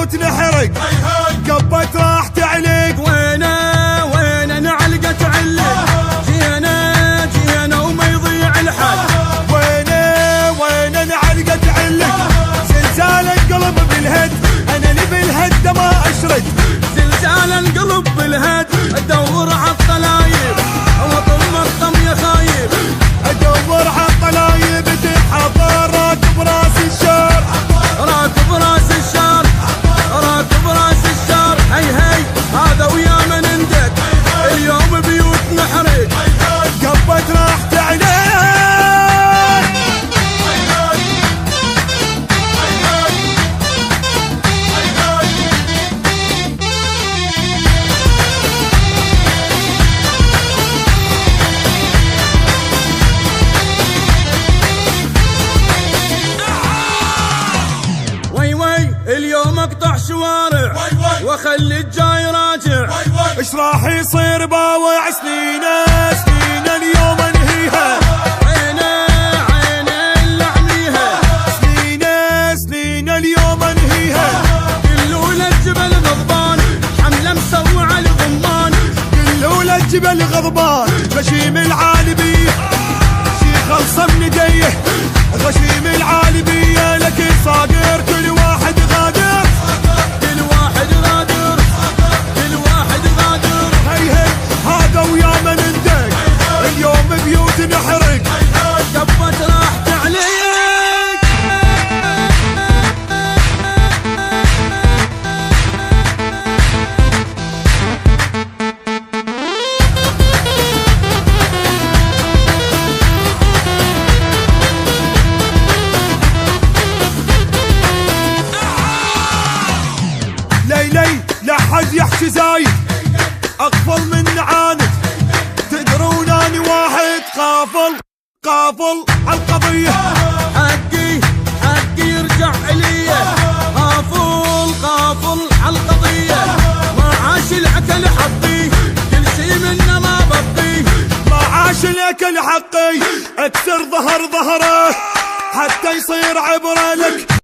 بيوت نحرق قبت راح تعلق. وينه نعلقة تعلق جينا وما يضيع الحل. وينه نعلقة تعلق زلزال القلب بالهد انا اللي بالهد ما اشرد. زلزال القلب بالهد ادور عالطلايب وطم الطم يا خايب. ادور عالطلايب تتحضر راكب راس الشار راكب راس الشار راكب راس الشار. هي هذا ويا من عندك اليوم بيوت نحرق قبت راح تعلق. اليوم اقطع شوارع واخلي الجاي راجع. ايش راح يصير باوع سنين اليوم انهيها. عينه اللي اعميها سنين اليوم انهيها. كلولا الجبل غضبان حمله مسوعه الغمان. كلولا الجبل غضبان غشيم العالبيه شي خلصه من يديه. غشيم العالبيه لك صاقر كل واحد غادر. كل واحد غادر كل واحد غادر. هي هذا ويا من ندق اليوم بيوت نحرق قبت راح تعلق. ليلي لا حد يحكي زايد اغفل من عاند. تدرون اني واحد قافل عالقضيه. حقي يرجع علي قافل عالقضيه. ما عاش الاكل حقي كل شي منه ما بقي. ما عاش الاكل حقي اكسر ظهره حتى يصير عبره لك.